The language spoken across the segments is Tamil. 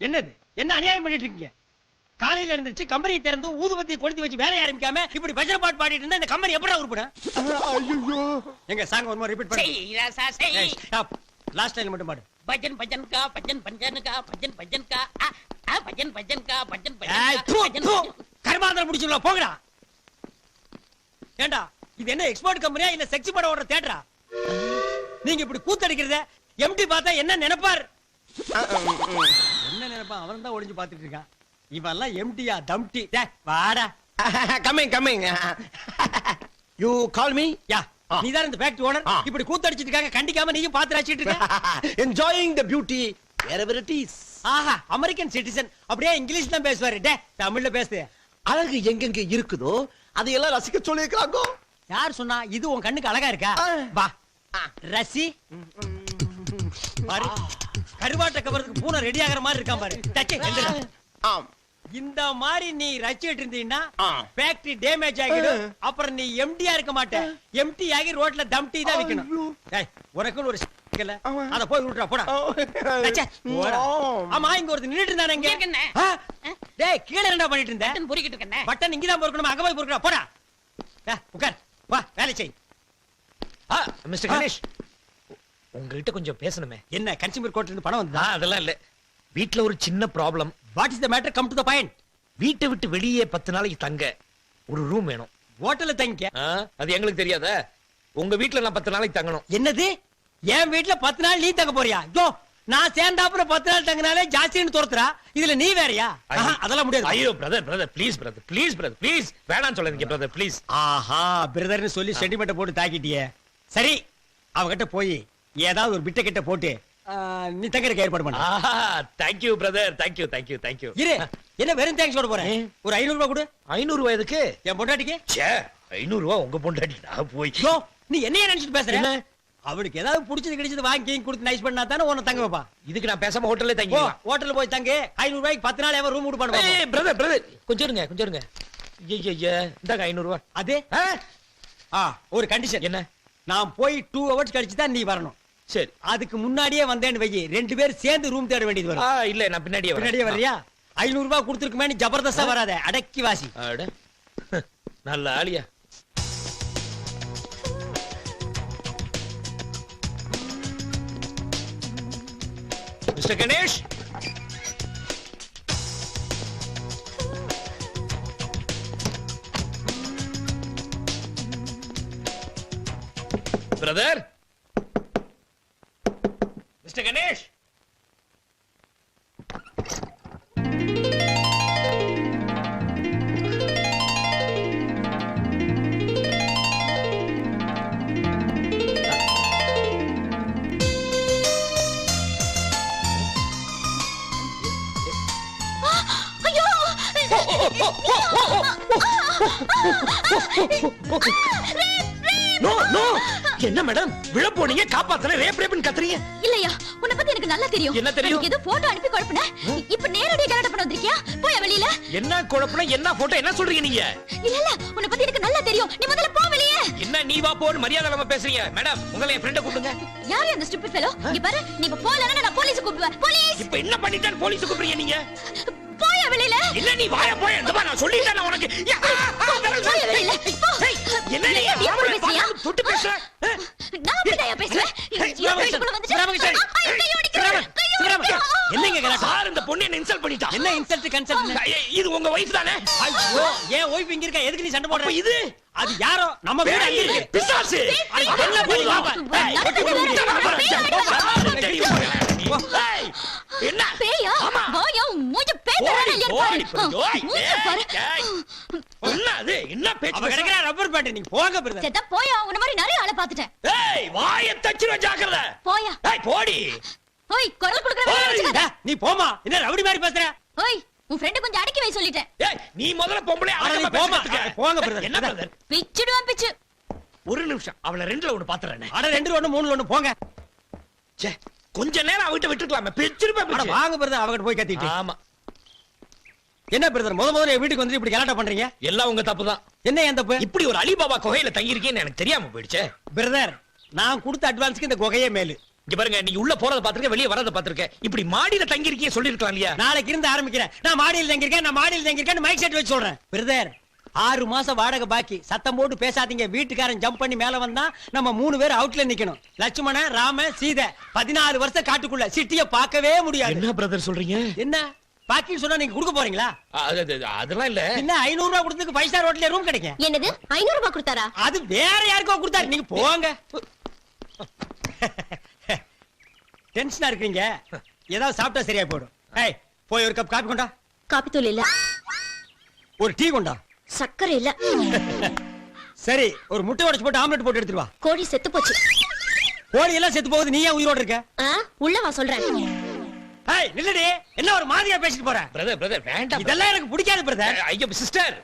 என்னது என்ன அநியாயம் பண்ணிட்டு இருக்கீங்க? காலையில இருந்துச்சு கம்பெனி திறந்து ஊதுபத்தி கொளுத்தி வச்சு வேலைய ஆரம்பிக்காம இப்படி பஜனை பாட்டு பாடிட்டு இருந்தா இந்த கம்பெனி எப்படா உருப்படும்? ஐயோ எங்க சாங் ஒரு மாதிரி ரிப்பீட் பண்ணு. செய் ராசா செய். ஸ்டாப். லாஸ்ட் லைன் மட்டும் பாடு. பஜன் பஜன் கா பஜன் பஜன் கா பஜன் பஜன் கா பஜன் பஜன் கா பஜன் ஏய் தூ பஜன் தூ கர்மாந்திரம் முடிச்சுல போங்கடா. ஏண்டா இது என்ன எக்ஸ்போர்ட் கம்பெனியா இல்ல செக்ஸ் படம் ஓடுற தியேட்டரா? நீங்க இப்படி கூத்தடிக்கிறத எம்டி பார்த்தா என்ன நினைப்பார்? என்ன நினைப்பா? அவன் தான் ஒளிஞ்சு பாத்துட்டு இருக்கான். இவெல்லாம் எம்டியா தம்டி. டேய் வாடா. கமிங் யூ கால் மீ யா நீ தான் இந்த ஃபேக்டரி ஓனர். இப்படி கூத்தடிச்சிட்டு இருக்காங்க கண்டிக்காம நீயும் பாத்து ரசிச்சிட்டு இருக்க. Enjoying the beauty wherever it is. ஆஹா அமெரிக்கன் சிட்டிசன் அப்படியே இங்கிலீஷ் தான் பேசுவாரு. டேய் தமிழ்ல பேசு. அழகு எங்கெங்க இருக்குதோ அதையெல்லாம் ரசிக்க சொல்லிருக்காங்க. யார் சொன்னா? இது உன் கண்ணுக்கு அழகா இருக்கா? வா ரசி. பாரு கருவாட்ட கவரத்துக்கு பூனை ரெடி ஆகிற மாதிரி இருக்கான் பாரு. டச்சே எந்திரா. ஆம் இந்த மாதிரி நீ ரசிச்சிட்டு இருந்தீன்னா ஃபேக்டரி டேமேஜ் ஆகிடும். அப்புறம் நீ எம்டியா இருக்க மாட்ட. எம்டி ஆகி ரோட்ல தம்டி தான் விக்கணும். டேய் உனக்கு ஒரு இல்ல அத போய் விட்டுறா போடா. டச்சே போடா. ஆமா இங்க ஒருத்தர் நின்னுட்டு இருந்தானே இங்க. இருக்கனே. டேய் கீழ என்னடா பண்ணிட்டு இருந்த? பட்டன் பொறிக்கிட்டு இருக்கனே. பட்டன் இங்க தான் பொறுக்கணும். அங்க போய் பொறுக்கடா போடா. டேய் உட்கார். வா வேலை செய். மிஸ்டர் கணேஷ் உங்ககிட்ட கொஞ்சம் பேசணுமே. என்ன கன்சியூமர் கோர்ட்ல இருந்து பணம் வந்தா? அதெல்லாம் இல்ல, வீட்ல ஒரு சின்ன problem. What is the matter? Come to the point. வீட்டை விட்டு வெளியே 10 நாளைக்கு தங்க ஒரு ரூம் வேணும். ஹோட்டல்ல தங்கிக்க. அது எங்களுக்கு தெரியாதா? உங்க வீட்ல நான் 10 நாளைக்கு தங்கணும். என்னது? என் வீட்ல 10 நாள் நீ தங்க போறியா? யோ நான் சேர்ந்தாப்புல 10 நாள் தங்கினாலே ஜாஸ்தின்னு துரத்துறா. இதுல நீ வேறயா? அதெல்லாம் முடியாது. ஐயோ பிரதர் ப்ளீஸ் ப்ளீஸ் வேணாம்னு சொல்லாதீங்க பிரதர் ப்ளீஸ். ஆஹா பிரதர்னு சொல்லி சென்டிமெண்ட் போட்டு தாக்கிட்டியே. சரி அவகிட்ட போய் ஏதாவது ஒரு பிட்ட கிட்ட போட்டு நீ தங்கறதுக்கு ஏற்பாடு பண்ணு. Thank you brother. Thank you. இரு என்ன வெறும் தேங்க்ஸ் சொல்ல போறேன். ஒரு 500 ரூபாய் கொடு. 500 ரூபாய் எதுக்கு? என் பொண்டாட்டிக்கு. ச்சே 500 ரூபாய் உங்க பொண்டாட்டி நான் போய். யோ நீ என்னைய நினைச்சிட்டு பேசுற? அவளுக்கு ஏதாவது பிடிச்சது கிடைச்சது வாங்கி கொடுத்து நைஸ் பண்ணா தானே உன்னை தங்க வைப்பா. இதுக்கு நான் பேசாம ஹோட்டல்ல தங்கிக்கலாம். ஹோட்டல்ல போய் தங்கு. 500 ரூபாய்க்கு 10 நாள் எவன் ரூம் விட்டு பண்ணுவா? ஏய் பிரதர் கொஞ்சம் இருங்க. ஐயா இந்தாங்க 500 ரூபாய். அது ஒரு கண்டிஷன். என்ன? நான் போய் 2 hours கழிச்சு தான் நீ வரணும். சரி அதுக்கு முன்னாடியே வந்தேன்னு வை. 2 பேரும் சேர்ந்து ரூம் தேட வேண்டியது வரும். இல்ல நான் பின்னாடியே வரியா? 500 ரூபாய் கொடுத்துருக்குமே நீ ஜபர்தஸ்தா வராத. அடக்கி வாசி. அட நல்ல ஆளியா. Mister Ganesh brother. Mister Ganesh என்ன மேடம் விழ போனீங்க காப்பாத்தல ரேப்னு கத்துறீங்க? இல்லையா உன்னை பத்தி எனக்கு நல்லா தெரியும். என்ன தெரியும்? ஏதோ போட்டோ அனுப்பி குழப்பன. இப்ப நேரடியா கலாட்ட பண்ண வந்திருக்கியா? போய் வெளியில. என்ன குழப்பன? என்ன போட்டோ? என்ன சொல்றீங்க நீங்க? இல்ல உன்னை பத்தி எனக்கு நல்லா தெரியும். நீ முதல்ல போ வெளியே. என்ன நீ வா போன்னு மரியாதை இல்லாம பேசுறீங்க? மேடம் உங்களை என் ஃப்ரெண்ட கூப்பிடுங்க. யாரு அந்த ஸ்டூபிட் ஃபெலோ? இங்க பாரு நீ இப்ப போலனா நான் போலீஸ் கூப்பிடுவேன். போலீஸ். இப்ப என்ன பண்ணிட்டான் போலீஸ் கூப்பிடுறீங்க நீங்க? போய் வெளியில. இல்ல நீ வாய போய் அந்த நான் சொல்லிட்டேன் உனக்கு. போய் வெளியில. என்ன நீ அப்படி பேசுறியா? தொட்டு பேசுற? நான் அப்படியே பேசுவேன். என்னங்க கலாட்டா? சார் இந்த பொண்ணு என்ன இன்சல்ட் பண்ணிட்டா. என்ன இன்சல்ட் கன்சல்ட்? இது உங்க வைஃப் தானே? ஐயோ ஏன் வைஃப் இங்க இருக்கா? எதுக்கு நீ சண்டை போடுற? இது அது யாரோ நம்ம வீடு அங்க இருக்கு. பிசாசு. என்ன பண்ணி பாப்பா? என்ன பேயா? வாயா மூஞ்ச பேட்டறல இல்ல பாரு. என்ன பேச்சு? அவ கிடைக்கிற ரப்பர் பேட். நீங்க போங்க பிரதர். செத்த போயா. உன்ன மாதிரி நிறைய ஆளை பாத்துட்டேன். ஏய் வாயை தச்சிர ஜாக்கிரதை. போயா. ஏய் போடி. ஓய் குரல் குடுக்குற. நீ போமா. என்ன ரவுடி மாதிரி பேசுற? ஓய் உன் ஃப்ரெண்ட் கொஞ்சம் அடக்கி வை சொல்லிட்டேன். ஏய் நீ முதல்ல பொம்பளை அடக்கமா போமா. பேசுறதுக்கு. போங்க பிரதர். என்ன பிரதர்? பிச்சுடுவான் பிச்சு. ஒரு நிமிஷம் அவளை ரெண்டுல ஒன்னு பாத்துறேன். அட 2 1 3 1 போங்க. ச்சே கொஞ்ச நேரம் அவகிட்ட விட்டுக்கலாமே. பிச்சிருப்ப அட பிச்சு. வாங்க பிரதர். அவகிட்ட போய் கத்திட்டு. ஆமா. என்ன பிரதர் முதல்ல என் வீட்டுக்கு வந்து இப்படி கலாட்டா பண்றீங்க? எல்லாம் உங்க தப்பு தான். என்ன ஏன் தப்பு? இப்படி ஒரு அலிபாபா குகையில தங்கி இருக்கேன்னு எனக்கு தெரியாம போயிடுச்சே. பிரதர் நான் கொடுத்த அட்வான்ஸ்க்கு இந்த குகையே மேலு. இங்க பாருங்க, நீங்க உள்ள போறத பாத்துருக்கேன், வெளிய வரத பாத்துருக்கேன். இப்படி மாடியில தங்கி இருக்கீங்க சொல்லிருக்கலாம் இல்லையா? நாளைக்கு இருந்து ஆரம்பிக்கிறேன். நான் மாடியில் தங்கியிருக்கேன் மைக் செட் வச்சு சொல்றேன். பிரதர் 6 மாசம் வாடகை பாக்கி. சத்தம் போட்டு பேசாதீங்க. வீட்டுக்காரன் ஜம்ப் பண்ணி மேல வந்தா நம்ம 3 பேர் அவுட்ல நிக்கணும். லட்சுமண, ராம, சீதை 14 வருஷம் காட்டுக்குள்ள சிட்டிய பார்க்கவே முடியாது. என்ன பிரதர் சொல்றீங்க? என்ன பாக்கின்னு சொன்னா நீங்க கொடுக்க போறீங்களா? அதெல்லாம் இல்ல. என்ன 500 ரூபாய் கொடுத்ததுக்கு 5 ஸ்டார் ஹோட்டல்ல ரூம் கிடைக்கும். என்னது 500 ரூபாய் கொடுத்தாரா? அது வேற யாருக்கோ கொடுத்தாரு. நீங்க போங்க. டென்ஷனா இருக்கீங்க. ஏதாவது சாப்பிட்டா சரியா போயிடும். ஏய், போய் ஒரு கப் காபி கொண்டா. காபி தூள் இல்ல. ஒரு டீ கொண்டா. சக்கரை இல்ல. சரி, ஒரு முட்டை உடைச்சு போட்டு ஆம்லெட் போட்டு எடுத்துட்டு வா. கோழி செத்து போச்சு. கோழி எல்லாம் செத்து போகுது, நீ ஏன் உயிரோட இருக்க? உள்ள வா சொல்றேன். ஏய், நில்லுடி. என்ன ஒரு மாதிரியா பேசிட்டு போற? பிரதர் வேண்டாம். இதெல்லாம் எனக்கு பிடிக்காது பிரதர். ஐயோ சிஸ்டர்,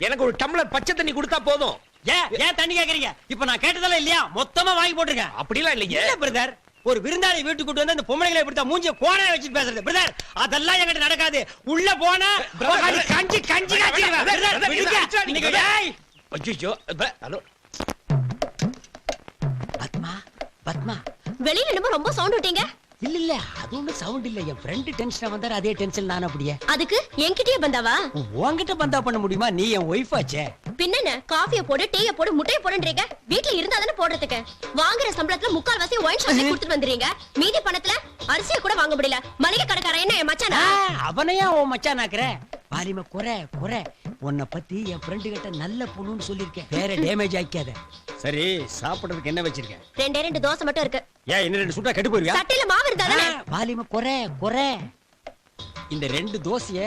எனக்கு ஒரு டம்ளர் பச்சை தண்ணி கொடுத்தா போதும். ஏன் தண்ணி கேக்குறீங்க? இப்ப நான் கேட்டதெல்லாம் இல்லையா? மொத்தமா வாங்கி போட்டுருக்கேன். அப்படிலாம் இல்லைங்க. இல்ல பிரதர், ஒரு விருந்தாளி வீட்டுக்கு கூட்டு வந்து அந்த பொம்பளைகளை இப்படி மூஞ்சிய கோணையா வச்சுட்டு பேசுறது பிரதர், அதெல்லாம் என்கிட்ட நடக்காது. உள்ள போனா கஞ்சி காய்ச்சிடுவேன். பிரதர், விடுங்க. நீங்க ஏய். ஐயோ, ஹலோ பத்மா, பத்மா. வெளியில என்னமோ ரொம்ப சவுண்ட் விட்டீங்க. இல்ல அது ஒண்ணு சவுண்ட் இல்ல. என் ஃப்ரெண்ட் டென்ஷனா வந்தாரு, அதே டென்ஷன் நான் அப்படியே. அதுக்கு என்கிட்டயே பந்தாவா? உன்கிட்ட பந்தா பண்ண முடியுமா? நீ என் ஒய்ஃப் ஆச்சே. பின்னென்ன, காஃபிய போடு, டீய போடு, முட்டைய போடுன்றீங்க. வீட்ல இருந்தா தானே போடுறதுக்கு. வாங்குற சம்பளத்துல 3/4 ஒயின் ஷாப்ல கொடுத்துட்டு வந்துறீங்க. மீதி பணத்துல அரிசிய கூட வாங்க முடியல. மளிகை கடைக்காரன் என்ன என் மச்சானா? அவனையா உன் மச்சான் ஆக்குற? பாலிம குறை. உன்னை பத்தி என் ஃப்ரெண்டு கிட்ட நல்ல பொண்ணுன்னு சொல்லிருக்கேன். வேற டேமேஜ் ஆக்காத. சரி, சாப்பிடுறதுக்கு என்ன வச்சிருக்கேன்? 2 தோசை மட்டும் இருக்கு. ஏன் இன்னும் 2 சுட்டா கெட்டு போயிருவியா? சட்டையில மாவு இருந்தானே. பாலிம குறை. இந்த 2 தோசைய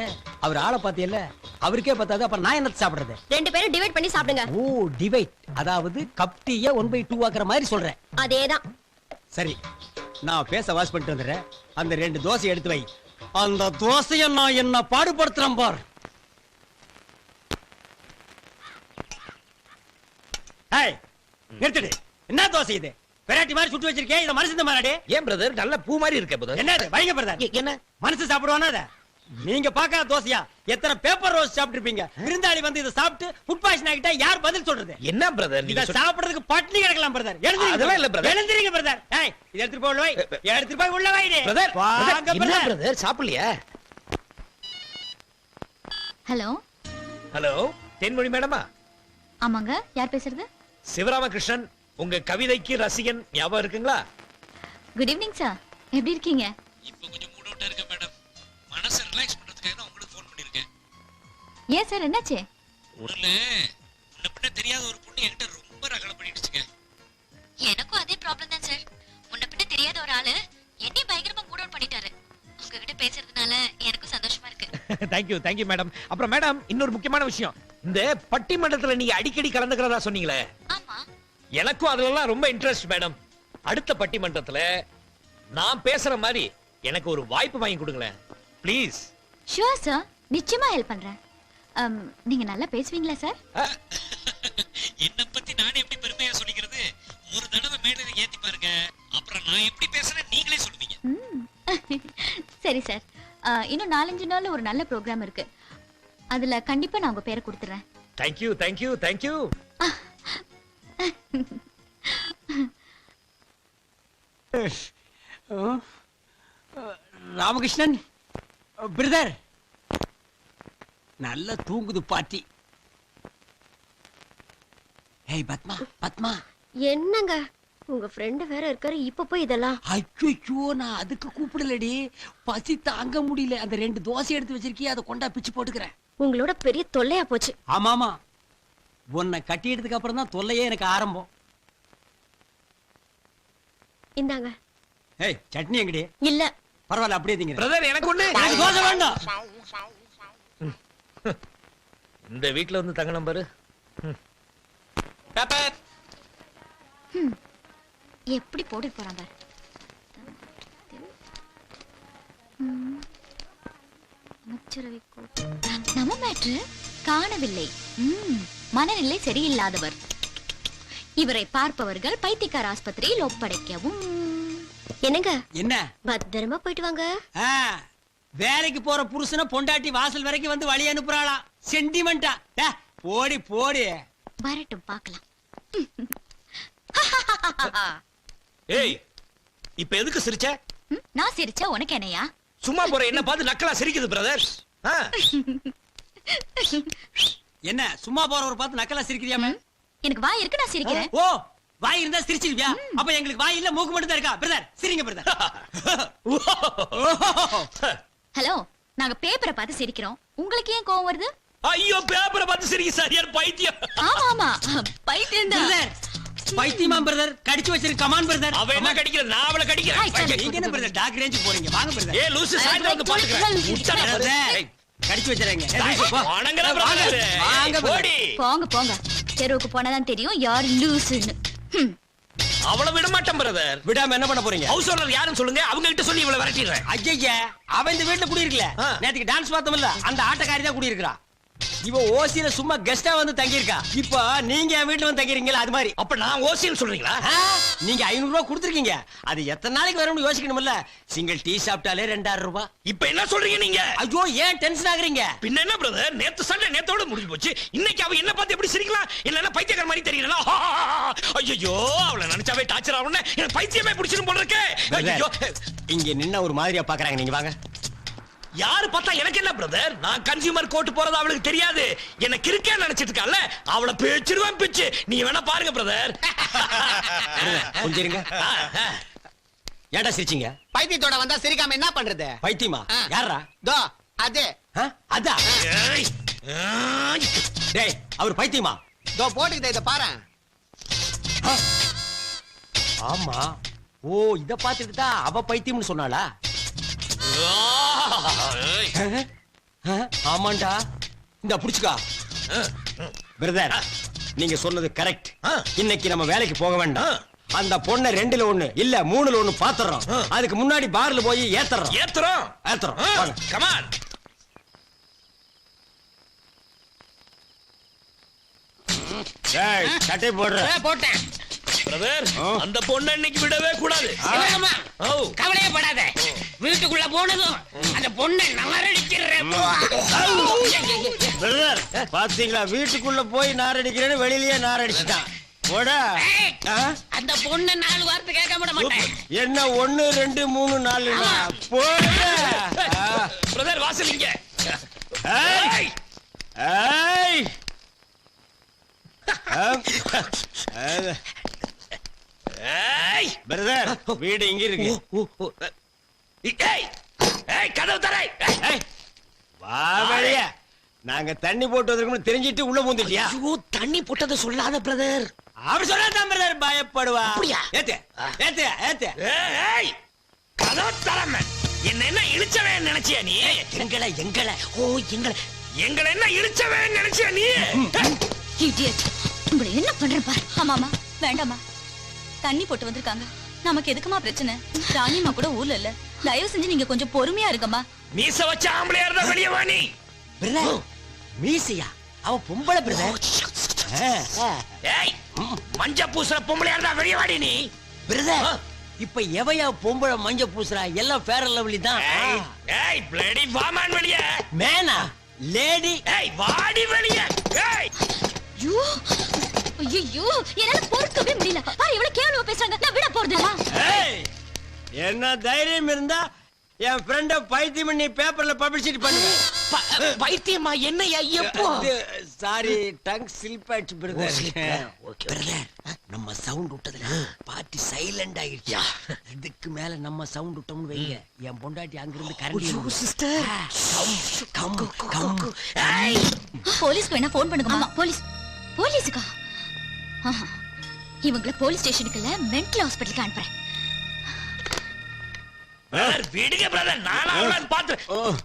அவர் ஆளை பாத்தியல்ல, அவருக்கே பத்தாது. அப்புறம் நான் என்ன சாப்பிடுறது? 2 பேரும் டிவைட் பண்ணி சாப்பிடுங்க. ஓ, டிவைட். அதாவது கப் டீய 1/2 ஆக்குற மாதிரி சொல்றேன். அதேதான். சரி, நான் பேச வாஷ் பண்ணிட்டு வந்துடுறேன். அந்த 2 தோசையை எடுத்து வை. அந்த தோசையை நான் என்ன பாடுபடுத்துறேன் பார். ஏய், நிறுத்துடு. என்ன தோசை இது? வெரைட்டி மாதிரி சுட்டு வச்சிருக்கேன். இத மனுஷன் மாறாடே. ஏன் பிரதர், நல்ல பூ மாதிரி இருக்க பிரதர். என்னது வைங்க பிரதர்? என்ன மனுஷன் சாப்பிடுவானா அத? நீங்க பார்க்காத தோசையா? எத்தனை பேப்பர் ரோஸ் சாப்பிட்டிருப்பீங்க. விருந்தாளி வந்து இத சாப்பிட்டு ஃபுட் பாய்சன் ஆகிட்டா யார் பதில் சொல்றது? என்ன பிரதர், இத சாப்பிடுறதுக்கு பட்னி கிடக்கலாம் பிரதர். அதெல்லாம் இல்ல பிரதர். எழுந்திருங்க பிரதர். ஏய், இத எடுத்து போய் வை. எடுத்து போய் உள்ள வைடி பிரதர். வாங்க என்ன பிரதர். பிரதர், சாப்பிடலையா? ஹலோ. ஹலோ, தென்மொழி மேடமா? ஆமாங்க, யார் பேசுறது? சிவராமகிருஷ்ணன், உங்க கவிதைக்கு ரசிகன். ஞாபகம் இருக்குங்களா? Good evening sir. எப்படி இருக்கீங்க? இப்போ கொஞ்சம் மூட் அவுட்டா இருக்கேன் மேடம். மனசை ரிலாக்ஸ் பண்றதுக்காக தான் உங்களுக்கு ஃபோன் பண்ணிருக்கேன். ஏன் சார், என்னாச்சு? ஒண்ணுல முன்ன பின்ன தெரியாத ஒரு பொண்ணு என்கிட்ட ரொம்ப ரகலை பண்ணிடுச்சுங்க. எனக்கும் அதே ப்ராப்ளம் தான் சார். முன்ன பின்ன தெரியாத ஒரு ஆளு என்னை பயங்கரமா மூட் அவுட் பண்ணிட்டாரு. உங்ககிட்ட பேசுறதுனால எனக்கும் சந்தோஷமா இருக்கு. Thank you madam. அப்புறம் மேடம், இன்னொரு முக்கியமான விஷயம். இந்த பட்டிமன்றத்துல நீங்க அடிக்கடி கலந்துக்கிறதா சொன்னீங்களே, ஆமா. எனக்கும் அதுலலாம் ரொம்ப இன்ட்ரெஸ்ட் மேடம். அடுத்த பட்டிமன்றத்துல நான் பேசுற மாதிரி எனக்கு ஒரு வாய்ப்பு வாங்கி கொடுங்களேன் ப்ளீஸ். ஷூர் சார், நிச்சயமா ஹெல்ப் பண்றேன். நீங்க நல்லா பேசுவீங்களா சார்? என்ன பத்தி நானே எப்படி பெருமையா சொல்லிக்கிறது? ஒரு தடவை மேடையில ஏத்தி பாருங்க, அப்புறம் நான் எப்படி பேசுறேன் நீங்களே சொல்லுவீங்க. சரி சார், இன்னும் 4-5 நாள்ல ஒரு நல்ல ப்ரோக்ராம் இருக்கு. அதுல கண்டிப்பா நான் உங்க பேரை கொடுத்துறேன். தேங்க்யூ. ராமகிருஷ்ணன் பிரதர், நல்ல தூங்குது பாட்டி. ஏய் பத்மா. என்னங்க, உங்க ஃப்ரெண்ட் வேற இருக்காரு, இப்ப போய் இதெல்லாம்? ஐயோ, நான் அதுக்கு கூப்பிடலடி. பசி தாங்க முடியல. அந்த 2 தோசை எடுத்து வச்சிருக்கிய, அதை கொண்டா பிச்சு போட்டுக்கிறேன். உங்களோட பெரிய தொல்லையா போச்சு. ஆமாமா, உன்னை கட்டியதுக்கு அப்புறம் தான் தொல்லையே எனக்கு ஆரம்பம். இந்தாங்க. ஏய், சட்னி எங்கடி? இல்ல. பரவாயில்ல, அப்படியே திங்க. பிரதர், எனக்கு ஒண்ணு. எனக்கு தோசை வேண்டாம். இந்த வீட்ல வந்து தங்க நம்பரு. எப்படி போட்டு போறாங்க. நம்ம மேட்ரு காணவில்லை. மனநிலை சரியில்லாதவர். இவரை பார்ப்பவர்கள் பைத்தியக்கார ஆஸ்பத்திரியில் ஒப்படைக்கவும். என்னங்க? என்ன? பத்திரமா போயிட்டு வாங்க. வேலைக்கு போற புருஷனை பொண்டாட்டி வாசல் வரைக்கும் வந்து வழி அனுப்புறாளா? சென்டிமெண்டா? போடி. வரட்டும், பார்க்கலாம். ஏய், இப்ப எதுக்கு சிரிச்ச? நான் சிரிச்சா உனக்கு என்னையா? சும்மா போற என்ன பார்த்து நக்கலா சிரிக்குது பிரதர். என்ன சும்மா போறவரை பார்த்து நக்கலா சிரிக்கிறியாமே? எனக்கு வாய் இருக்கு, நான் சிரிக்கிறேன். ஓ வாய் இருந்தா சிரிச்சிருவியா? அப்ப எங்களுக்கு வாய் இல்ல, மூக்கு மட்டும் தான் இருக்கா? பிரதர் சிரிங்க பிரதர். ஹலோ, நாங்க பேப்பரை பார்த்து சிரிக்கிறோம், உங்களுக்கு ஏன் கோவம் வருது? ஐயோ பேப்பரை பார்த்து சிரிக்க சரியான பைத்தியம். ஆமா ஆமா, பைத்தியம் தான். பிரதர் பைத்தியமா பிரதர்? கடிச்சு வச்சிருக்க கமான் பிரதர். அவ என்ன கடிக்கிறது, நான் அவளை கடிக்கிறேன். நீங்க என்ன பிரதர் டாக் ரேஞ்ச் போறீங்க? வாங்க பிரதர். ஏ லூசு, சாயந்தரம் வந்து பாத்துக்கிறேன். முட்டாள பிரதர் ஏய், கடிச்சு வச்சிரங்க. வணங்கடா பிரதர். வாங்க பிரதர். ஓடி. போங்க போங்க, தெருவுக்கு போனாதான் தெரியும் யார் லூசுன்னு. அவளை விட மாட்டேன் பிரதர். விடாம என்ன பண்ண போறீங்க? ஹவுஸ் ஓனர் யாருன்னு சொல்லுங்க, அவங்க கிட்ட சொல்லி இவளை விரட்டிடுறேன். ஐயா அவன் இந்த வீட்டுல குடியிருக்கல. நேத்துக்கு டான்ஸ் பார்த்தோம்ல, அந்த ஆட்டக்காரி தான் குடியிருக்கிறா. இவ ஓசியில சும்மா கெஸ்டா வந்து தங்கி இருக்கா. இப்ப நீங்க என் வீட்டுல வந்து தங்கிருக்கீங்களா, அது மாதிரி. அப்ப நான் ஓசின்னு சொல்றீங்களா? நீங்க 500 ரூபாய் கொடுத்துருக்கீங்க, அது எத்தனை நாளைக்கு வரும்னு யோசிக்கணும்ல. சிங்கிள் டீ சாப்பிட்டாலே 2000 ரூபாய். இப்ப என்ன சொல்றீங்க நீங்க? ஐயோ ஏன் டென்ஷன் ஆகுறீங்க? பின்ன என்ன பிரதர், நேத்து சண்டை நேத்தோட முடிஞ்சு போச்சு. இன்னைக்கு அவ என்ன பார்த்து எப்படி சிரிக்கலாம்? இல்லன்னா பைத்தியக்கார மாதிரி தெரியல. ஐயோ அவளை நினைச்சாவே டார்ச்சர் ஆகும்னு எனக்கு பைத்தியமே பிடிச்சிரும் போல இருக்கு. ஐயோ இங்க நின்ன ஒரு மாதிரியா பாக்குறாங்க, நீங்க வாங்க. யாரு பார்த்தா எனக்கு என்ன பிரதர்? நான் கன்சியூமர் கோர்ட் போறது அவளுக்கு தெரியாது. என்ன கிறுக்கே நினைச்சிட்டு இருக்கால, அவளை பேச்சிருவேன் பிச்சு. நீ வேணா பாருங்க பிரதர். கொஞ்சம் இருங்க. ஏன்டா சிரிச்சீங்க? பைத்தியத்தோட வந்தா சிரிக்காம என்ன பண்றது? பைத்தியமா? யாரா? தோ அது. அதான். ஏய், ஏய். டேய் அவர் பைத்தியமா? தோ போட்டுக்கிட்ட இத பாரு. ஆமா. ஓ இத பாத்துட்டு தான் அவ பைத்தியம்னு சொன்னாளா? ஏய். ஆமாண்டா. இந்த புடிச்சுக்கா பிரதர், நீங்க சொன்னது கரெக்ட். இன்னைக்கு நம்ம வேலைக்கு போக வேண்டாம். அந்த பொண்ணை 2ல 1 இல்ல 3ல 1 பாத்துறோம். அதுக்கு முன்னாடி பார்ல போய் ஏத்துறோம். ஏத்துறோம். Come on. டேய் சட்டை போடுற. போட்டேன். பிரதர், அந்த பொண்ணை இன்னைக்கு விடவே கூடாது. சிவகம்மா, ஓ கவலையே படாத. வீட்டுக்குள்ள போனதும் அந்த பொண்ணை நகரடிச்சிடுறேன். பிரதர் பாத்தீங்களா, வீட்டுக்குள்ள போய் நார் அடிக்கிறேன்னு வெளியிலேயே நார் அடிச்சுட்டான். போடா. அந்த பொண்ணை 4 வார்த்தை கேட்க விட மாட்டேன். என்ன 1 2 3 4 போடா. பிரதர் வாசல் இங்க. ஏய் ஏய் ஏய் பிரதர் வீடு இங்க இருக்கு. ஏய் ஏய் கதவு தரை. ஏய் வா வெளிய. நாங்க தண்ணி போட்டு வந்திருக்கோம்னு தெரிஞ்சிட்டு உள்ள பூந்துட்டியா? ஐயோ தண்ணி போட்டத சொல்லாத பிரதர். அவர் சொல்லாதான் பிரதர் பயப்படுவா. அப்படியா? ஏத்து ஏத்து ஏத்து. ஏய் கதவு தரமே. என்ன இழுச்சவே நினைச்சியா நீ? எங்களை ஓ எங்களை என்ன இழுச்சவே நினைச்சியா நீ? இடியட், உங்களை என்ன பண்றேன் பாரு. ஆமாமா, வேண்டாமா, தண்ணி போட்டு வந்திருக்காங்க, நமக்கு எதுக்குமா பிரச்சனை? ராணிமா கூட ஊர்ல இல்ல, தயவு செஞ்சு நீங்க கொஞ்சம் பொறுமையா இருக்கமா. மீச வச்ச ஆம்பளையா இருந்தா வெளிய வா நீ. பிரதர் மீசியா? அவ பொம்பளை பிரதர். ஏய் மஞ்ச பூசுற பொம்பளையா இருந்தா வெளிய வாடி நீ. பிரதர் இப்ப எவையா பொம்பளை மஞ்ச பூசுறா? எல்லாம் ஃபேர் அண்ட் லவ்லி தான். ஏய் பிளடி வாமான் வெளிய. மேனா லேடி. ஏய் வாடி வெளிய. ஏய் ஐயோ ஐயோ, என்னால பொறுக்கவே முடியல. பாரு இவ்வளவு கேவலமா பேசுறாங்க, நான் விட போறது இல்ல. ஏய் என்ன தைரியம் இருந்தா என் ஃப்ரெண்ட பைத்தியம் பண்ணி பேப்பர்ல பப்ளிசிட்டி பண்ணுங்க. பைத்தியமா என்னையா எப்போ? சாரி டங் ஸ்லிப் ஆயிடுச்சு பிரதர். பிரதர் நம்ம சவுண்ட் விட்டதுல பார்ட்டி சைலண்ட் ஆயிடுச்சு. இதுக்கு மேல நம்ம சவுண்ட் விட்டோம்னு வைங்க, என் பொண்டாட்டி அங்கிருந்து கரண்ட். Sister come come. ஏய் போலீஸ்க்கு வேணா ஃபோன் பண்ணுங்க. ஆமா போலீஸ். போலீஸ்க்கா? ஆஹா, இவங்கள போலீஸ் ஸ்டேஷனுக்கு இல்ல மென்டல் ஹாஸ்பிடலுக்கு அனுப்புறேன். பிரதர் வீடுங்க பிரதர், நானா அவளன் பாத்து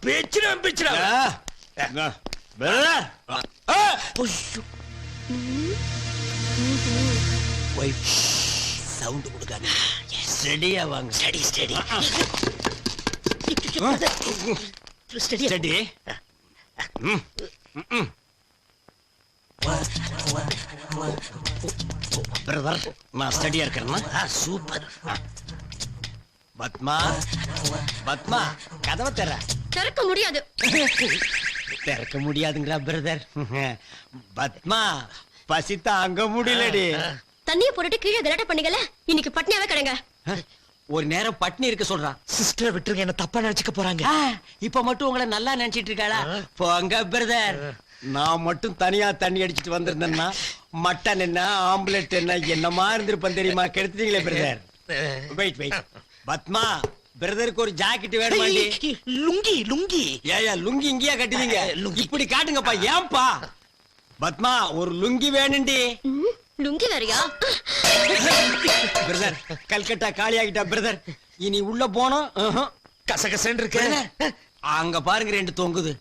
பேச்சிரேன் பிரதர் ஒய்ஃப் சவுண்ட் கொடுக்காத. ஸ்டடியா வாங்க. Study study. பிரதர் நான் ஸ்டடியா இருக்கிறேன்னா சூப்பர். பத்மா பத்மா கதவை தர. திறக்க முடியாது. திறக்க முடியாதுங்களா பிரதர்? பத்மா பசி தாங்க முடியலடி. தண்ணிய போட்டுட்டு கீழே கலாட்ட பண்ணீங்கல்ல, இன்னைக்கு பட்னியாவே கிடங்க. ஒரு நேரம் பட்னி இருக்க சொல்றான். சிஸ்டர் விட்டுருங்க, என்ன தப்பா நினைச்சுக்க போறாங்க. இப்ப மட்டும் உங்களை நல்லா நினைச்சிட்டு இருக்காளா? போங்க பிரதர். நான் மட்டும் தனியா தண்ணி அடிச்சிட்டு வந்திருந்தேன்னா மட்டன் என்ன ஆம்புலெட் என்ன என்னமா இருந்திருப்பேன் தெரியுமா? கெடுத்துட்டீங்களே பிரதர். Wait wait. பத்மா, பிரதருக்கு ஒரு ஜாக்கெட் வேணுமாண்டி? லுங்கி லுங்கி. ஏயா லுங்கி இங்கேயா கட்டுவீங்க? இப்படி காட்டுங்கப்பா. ஏன்பா? பத்மா, ஒரு லுங்கி வேணுண்டி. லுங்கி வேறையா? பிரதர், கல்கட்டா காலி ஆகிட்டா பிரதர். இனி உள்ள போனோம். கசகசன்னு இருக்கு. அங்க பாருங்க, 2 தொங்குது.